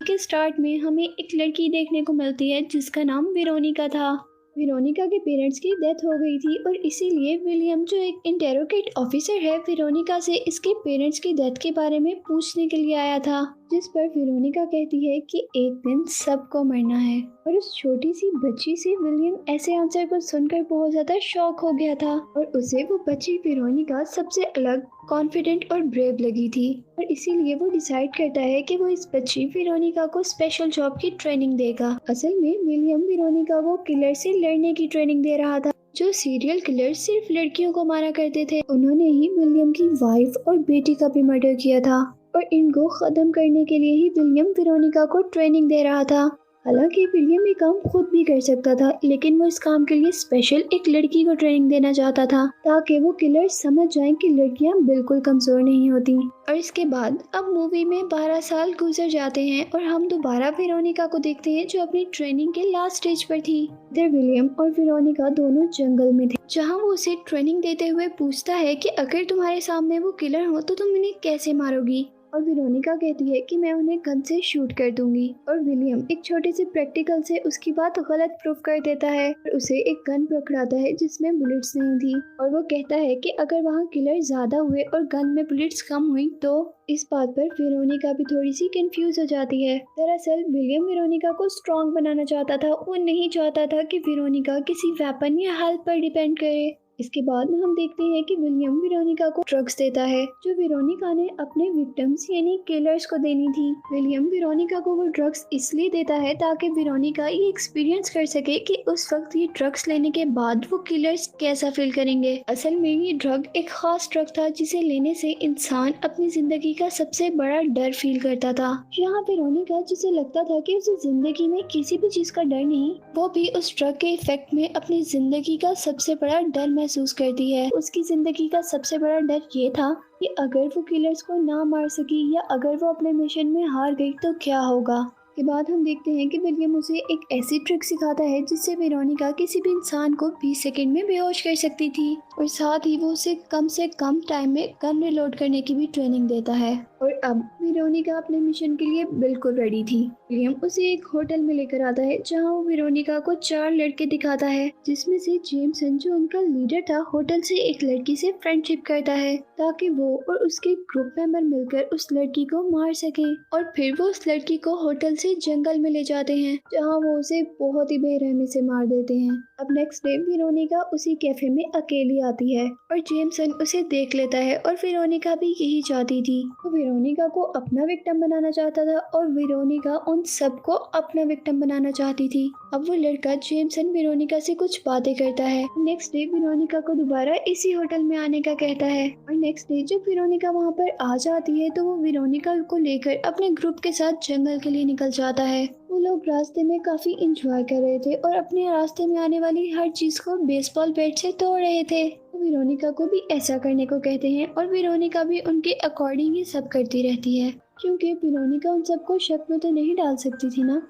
के स्टार्ट में हमें एक लड़की देखने को मिलती है जिसका नाम वेरोनिका था। वेरोनिका के पेरेंट्स की डेथ हो गई थी और इसीलिए विलियम जो एक इंटेरोगेट ऑफिसर है वेरोनिका से इसके पेरेंट्स की डेथ के बारे में पूछने के लिए आया था, जिस पर वेरोनिका कहती है कि एक दिन सबको मरना है। और उस छोटी सी बच्ची से विलियम ऐसे आंसर को सुनकर बहुत ज्यादा शॉक हो गया था और उसे वो बच्ची वेरोनिका सबसे अलग, कॉन्फिडेंट और ब्रेव लगी थी। और इसीलिए वो डिसाइड करता है कि वो इस बच्ची वेरोनिका को स्पेशल जॉब की ट्रेनिंग देगा। असल में विलियम वेरोनिका को किलर से लड़ने की ट्रेनिंग दे रहा था। जो सीरियल किलर सिर्फ लड़कियों को मारा करते थे, उन्होंने ही विलियम की वाइफ और बेटी का भी मर्डर किया था और इनको खत्म करने के लिए ही विलियम वेरोनिका को ट्रेनिंग दे रहा था। हालांकि विलियम ये काम खुद भी कर सकता था, लेकिन वो इस काम के लिए स्पेशल एक लड़की को ट्रेनिंग देना चाहता था ताकि वो किलर समझ जाएं कि लड़कियां बिल्कुल कमजोर नहीं होती। और इसके बाद अब मूवी में 12 साल गुजर जाते हैं और हम दोबारा वेरोनिका को देखते हैं जो अपनी ट्रेनिंग के लास्ट स्टेज पर थी। इधर विलियम और वेरोनिका दोनों जंगल में थे, जहाँ वो उसे ट्रेनिंग देते हुए पूछता है कि अगर तुम्हारे सामने वो किलर हो तो तुम इन्हें कैसे मारोगी। और वेरोनिका कहती है कि मैं उन्हें गन से शूट कर दूंगी। और विलियम एक छोटे से प्रैक्टिकल से उसकी बात गलत प्रूफ कर देता है और उसे एक गन पकड़ाता है जिसमें बुलेट्स नहीं थी। और वो कहता है कि अगर वहाँ किलर ज्यादा हुए और गन में बुलेट्स कम हुई तो। इस बात पर वेरोनिका भी थोड़ी सी कंफ्यूज हो जाती है। दरअसल विलियम वेरोनिका को स्ट्रॉन्ग बनाना चाहता था, वो नहीं चाहता था कि वेरोनिका किसी वेपन या हेल्प पर डिपेंड करे। इसके बाद हम देखते हैं कि विलियम वेरोनिका को ड्रग्स देता है जो वेरोनिका ने अपने विक्टिम्स यानी किलर्स को देनी थी। विलियम वेरोनिका को वो ड्रग्स इसलिए देता है ताकि वेरोनिका ये एक्सपीरियंस कर सके कि उस वक्त ये ड्रग्स लेने के बाद वो किलर्स कैसा फील करेंगे। असल में ये ड्रग एक खास ड्रग था जिसे लेने से इंसान अपनी जिंदगी का सबसे बड़ा डर फील करता था। यहाँ वेरोनिका जिसे लगता था कि उसे जिंदगी में किसी भी चीज का डर नहीं, वो भी उस ड्रग के इफेक्ट में अपनी जिंदगी का सबसे बड़ा डर महसूस करती है। उसकी जिंदगी का सबसे बड़ा डर ये था कि अगर वो किलर्स को ना मार सकी या अगर वो अपने मिशन में हार गई तो क्या होगा। के बाद हम देखते हैं कि विलियम उसे एक ऐसी ट्रिक सिखाता है जिससे वेरोनिका किसी भी इंसान को 20 सेकंड में बेहोश कर सकती थी और साथ ही वो उसे कम से कम टाइम में गन रिलोड करने की भी ट्रेनिंग देता है। और अब वेरोनिका अपने मिशन के लिए बिल्कुल रेडी थी। विलियम उसे एक होटल में लेकर आता है जहां वो वेरोनिका को 4 लड़के दिखाता है, जिसमें से जेमसन जो उनका लीडर था होटल से एक लड़की से फ्रेंडशिप करता है ताकि वो और उसके ग्रुप मेंबर मिलकर उस लड़की को मार सकें। और फिर वो उस लड़की को होटल से जंगल में ले जाते हैं जहाँ वो उसे बहुत ही बेरहमी से मार देते हैं। अब नेक्स्ट डे वेरोनिका उसी कैफे में अकेली आती है और जेमसन उसे देख लेता है और वेरोनिका भी यही चाहती थी। वो वेरोनिका को अपना विक्टिम बनाना चाहता था और वेरोनिका उन सबको अपना विक्टिम बनाना चाहती थी। अब वो लड़का जेमसन वेरोनिका से कुछ बातें करता है। नेक्स्ट डे वेरोनिका को दोबारा इसी होटल में आने का कहता है और नेक्स्ट डे जब वेरोनिका वहाँ पर आ जाती है तो वो वेरोनिका को लेकर अपने ग्रुप के साथ जंगल के लिए निकल जाता है। वो लोग रास्ते में काफी इंजॉय कर रहे थे और अपने रास्ते में आने वाली हर चीज को बेसबॉल बैट से तोड़ रहे थे। वो वेरोनिका को भी ऐसा करने को कहते हैं और वेरोनिका भी उनके अकॉर्डिंग ये सब करती रहती है, क्योंकि वेरोनिका उन सबको शक में तो नहीं डाल सकती थी ना।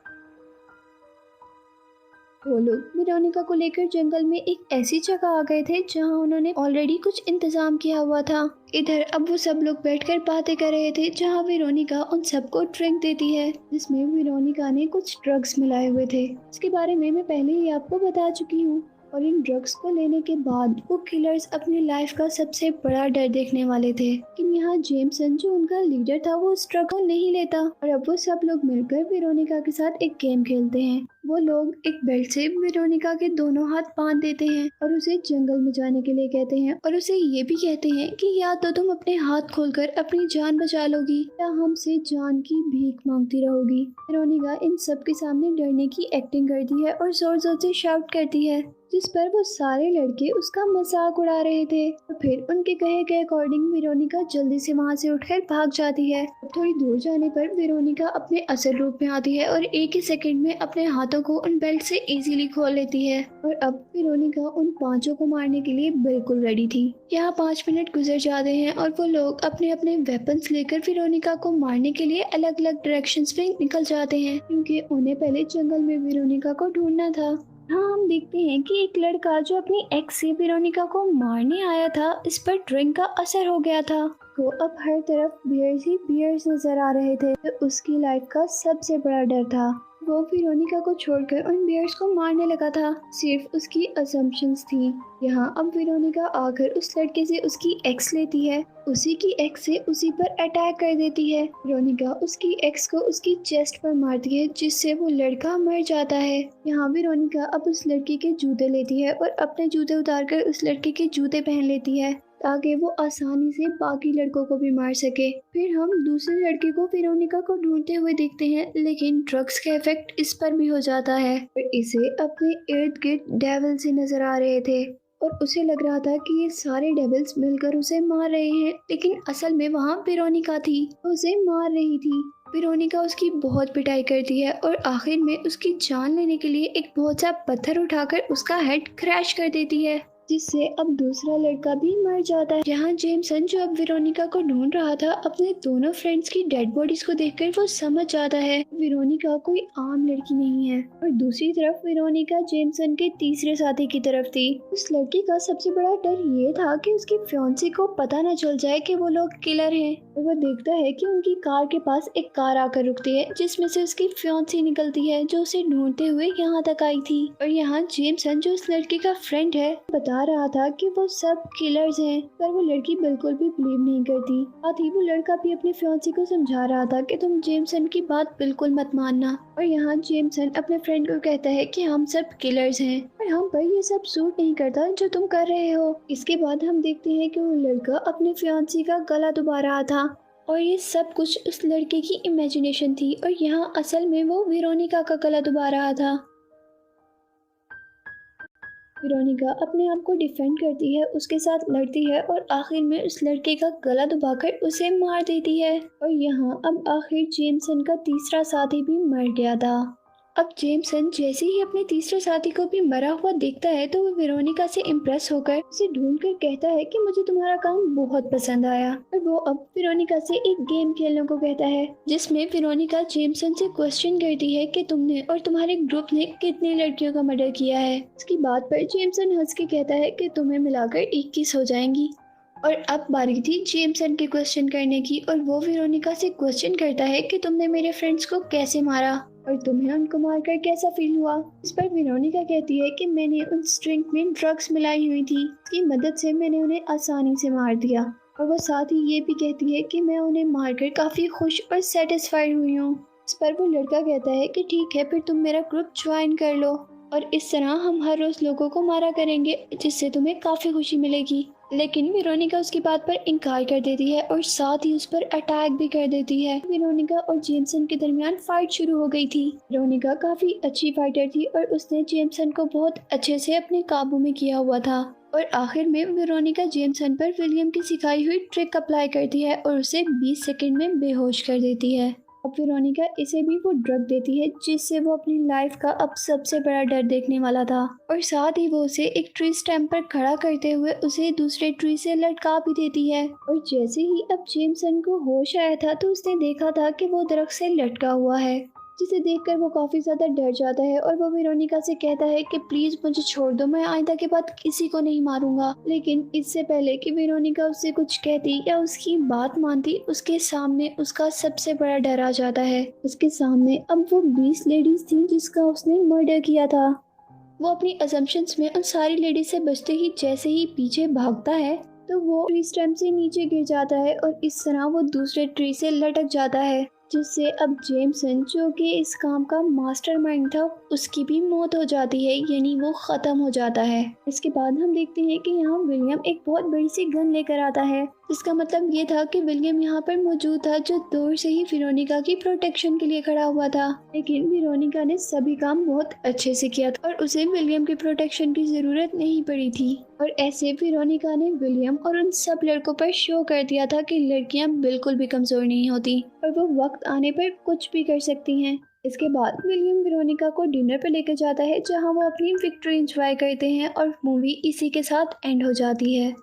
वो लोग वेरोनिका को लेकर जंगल में एक ऐसी जगह आ गए थे जहां उन्होंने ऑलरेडी कुछ इंतजाम किया हुआ था। इधर अब वो सब लोग बैठकर बातें कर रहे थे जहां वेरोनिका उन सबको ड्रिंक देती है जिसमें वेरोनिका ने कुछ ड्रग्स मिलाए हुए थे। इसके बारे में मैं पहले ही आपको बता चुकी हूँ। और इन ड्रग्स को लेने के बाद वो किलर्स अपनी लाइफ का सबसे बड़ा डर देखने वाले थे। लेकिन यहाँ जेमसन जो उनका लीडर था वो उस ड्रग को नहीं लेता और अब वो सब लोग मिलकर वेरोनिका के साथ एक गेम खेलते हैं। वो लोग एक बेल्ट से वेरोनिका के दोनों हाथ बांध देते हैं और उसे जंगल में जाने के लिए कहते हैं और उसे ये भी कहते हैं कि या तो तुम अपने हाथ खोलकर अपनी जान बचा लोगी या हमसे जान की भीख मांगती रहोगी। वेरोनिका इन सब के सामने डरने की एक्टिंग करती है और जोर जोर से शाउट करती है, जिस पर वो सारे लड़के उसका मजाक उड़ा रहे थे। और फिर उनके कहे के अकॉर्डिंग वेरोनिका जल्दी से वहाँ से उठकर भाग जाती है। थोड़ी दूर जाने पर वेरोनिका अपने असल रूप में आती है और एक ही सेकंड में अपने हाथों को उन बेल्ट से इजीली खोल लेती है। और अब वेरोनिका उन 5 को मारने के लिए बिल्कुल रेडी थी। यहाँ 5 मिनट गुजर जाते हैं और वो लोग अपने अपने वेपन्स लेकर वेरोनिका को मारने के लिए अलग अलग डायरेक्शंस में निकल जाते हैं, क्योंकि उन्हें पहले जंगल में वेरोनिका को ढूंढना था। हाँ, हम देखते हैं कि एक लड़का जो अपनी एक्स से वेरोनिका को मारने आया था, इस पर ड्रिंक का असर हो गया था। तो अब हर तरफ बियर्स ही बियर्स नजर आ रहे थे। तो उसकी लाइफ का सबसे बड़ा डर था। वो वेरोनिका को छोड़कर उन बियर्स को मारने लगा था। सिर्फ उसकी असम्पशंस थी। यहाँ अब वेरोनिका आकर उस लड़के से उसकी एक्स लेती है। उसी की एक्स से उसी पर अटैक कर देती है। वेरोनिका उसकी एक्स को उसकी चेस्ट पर मारती है, जिससे वो लड़का मर जाता है। यहाँ वेरोनिका अब उस लड़की के जूते लेती है और अपने जूते उतारकर उस लड़के के जूते पहन लेती है, ताकि वो आसानी से बाकी लड़कों को भी मार सके। फिर हम दूसरे लड़के को वेरोनिका को ढूंढते हुए देखते हैं, लेकिन ड्रग्स का इफेक्ट इस पर भी हो जाता है और इसे अपने इर्द गिर्द डेविल से नजर आ रहे थे और उसे लग रहा था कि ये सारे डेविल्स मिलकर उसे मार रहे हैं, लेकिन असल में वहाँ वेरोनिका थी, वो उसे मार रही थी। वेरोनिका उसकी बहुत पिटाई करती है और आखिर में उसकी जान लेने के लिए एक बहुत सा पत्थर उठाकर उसका हेड क्रैश कर देती है, जिससे अब दूसरा लड़का भी मर जाता है। जहाँ जेमसन, जो अब वेरोनिका को ढूंढ रहा था, अपने दोनों फ्रेंड्स की डेड बॉडीज को देखकर वो समझ जाता है वेरोनिका कोई आम लड़की नहीं है। और दूसरी तरफ वेरोनिका जेमसन के तीसरे साथी की तरफ थी। उस लड़की का सबसे बड़ा डर ये था कि उसकी फियांसी को पता न चल जाए कि वो लोग किलर हैं। और वो देखता है कि उनकी कार के पास एक कार आकर रुकती है, जिसमें से उसकी फियांसी निकलती है, जो उसे ढूंढते हुए यहाँ तक आई थी। और यहाँ जेमसन, जो उस लड़की का फ्रेंड है, बता रहा था कि वो सब किलर्स हैं, पर वो लड़की बिल्कुल भी बिलीव नहीं करती। साथ ही वो लड़का भी अपनी फियांसी को समझा रहा था कि तुम जेमसन की बात बिल्कुल मत मानना। और यहाँ जेमसन अपने फ्रेंड को कहता है कि हम सब किलर्स हैं और हम पर ये सब सूट नहीं करता जो तुम कर रहे हो। इसके बाद हम देखते हैं कि वो लड़का अपनी फियांसी का गला दबा रहा था और ये सब कुछ उस लड़के की इमेजिनेशन थी और यहाँ असल में वो वेरोनिका का गला दबा रहा था। वेरोनिका अपने आप को डिफेंड करती है, उसके साथ लड़ती है और आखिर में उस लड़के का गला दबाकर उसे मार देती है। और यहाँ अब आखिर जेमसन का तीसरा साथी भी मर गया था। अब जेमसन जैसे ही अपने तीसरे साथी को भी मरा हुआ देखता है, तो वो वेरोनिका से इम्प्रेस होकर उसे ढूंढकर कहता है कि मुझे तुम्हारा काम बहुत पसंद आया। और वो अब वेरोनिका से एक गेम खेलने को कहता है, जिसमें वेरोनिका जेमसन से क्वेश्चन करती है कि तुमने और तुम्हारे ग्रुप ने कितनी लड़कियों का मर्डर किया है। इसकी बात पर जेमसन हंस के कहता है कि तुम्हें मिलाकर 21 हो जाएंगी। और अब बारी थी जेमसन के क्वेश्चन करने की और वो वेरोनिका से क्वेश्चन करता है कि तुमने मेरे फ्रेंड्स को कैसे मारा और तुम्हें उनको मारकर कैसा फील हुआ। इस पर वेरोनिका कहती है कि मैंने उन स्ट्रिंग में ड्रग्स मिलाई हुई थी, इसकी मदद से मैंने उन्हें आसानी से मार दिया। और वो साथ ही ये भी कहती है कि मैं उन्हें मारकर काफी खुश और सेटिस्फाइड हुई हूँ। इस पर वो लड़का कहता है कि ठीक है, फिर तुम मेरा ग्रुप ज्वाइन कर लो और इस तरह हम हर रोज लोगों को मारा करेंगे, जिससे तुम्हें काफी खुशी मिलेगी। लेकिन वेरोनिका उसकी बात पर इनकार कर देती है और साथ ही उस पर अटैक भी कर देती है। वेरोनिका और जेमसन के दरमियान फाइट शुरू हो गई थी। वेरोनिका काफी अच्छी फाइटर थी और उसने जेमसन को बहुत अच्छे से अपने काबू में किया हुआ था। और आखिर में वेरोनिका जेमसन पर विलियम की सिखाई हुई ट्रिक अप्लाई करती है और उसे 20 सेकंड में बेहोश कर देती है। अब वेरोनिका इसे भी वो ड्रग देती है, जिससे वो अपनी लाइफ का अब सबसे बड़ा डर देखने वाला था। और साथ ही वो उसे एक ट्री स्टैम्प पर खड़ा करते हुए उसे दूसरे ट्री से लटका भी देती है। और जैसे ही अब जेमसन को होश आया था, तो उसने देखा था कि वो दरख्त से लटका हुआ है, जिसे देखकर वो काफी ज्यादा डर जाता है और वो वेरोनिका से कहता है कि प्लीज मुझे छोड़ दो, मैं आइंदा के बाद किसी को नहीं मारूंगा। लेकिन इससे पहले कि वेरोनिका उससे कुछ कहती या उसकी बात मानती, उसके सामने उसका सबसे बड़ा डर आ जाता है। उसके सामने अब वो 20 लेडीज थी जिसका उसने मर्डर किया था। वो अपनी असम्पशंस में उन सारी लेडीज से बचते ही जैसे ही पीछे भागता है, तो वो ट्री स्टैम्प से नीचे गिर जाता है और इस तरह वो दूसरे ट्री से लटक जाता है, जिससे अब जेमसन, जो कि इस काम का मास्टरमाइंड था, उसकी भी मौत हो जाती है, यानी वो खत्म हो जाता है। इसके बाद हम देखते हैं कि यहाँ विलियम एक बहुत बड़ी सी गन लेकर आता है, जिसका मतलब ये था कि विलियम यहाँ पर मौजूद था, जो दूर से ही वेरोनिका की प्रोटेक्शन के लिए खड़ा हुआ था। लेकिन वेरोनिका ने सभी काम बहुत अच्छे से किया था और उसे विलियम की प्रोटेक्शन की जरूरत नहीं पड़ी थी। और ऐसे वेरोनिका ने विलियम और उन सब लड़कों पर शो कर दिया था कि लड़कियां बिल्कुल भी कमजोर नहीं होती और वो वक्त आने पर कुछ भी कर सकती हैं। इसके बाद विलियम वेरोनिका को डिनर पे लेकर जाता है, जहां वो अपनी विक्ट्री एंजॉय करते हैं और मूवी इसी के साथ एंड हो जाती है।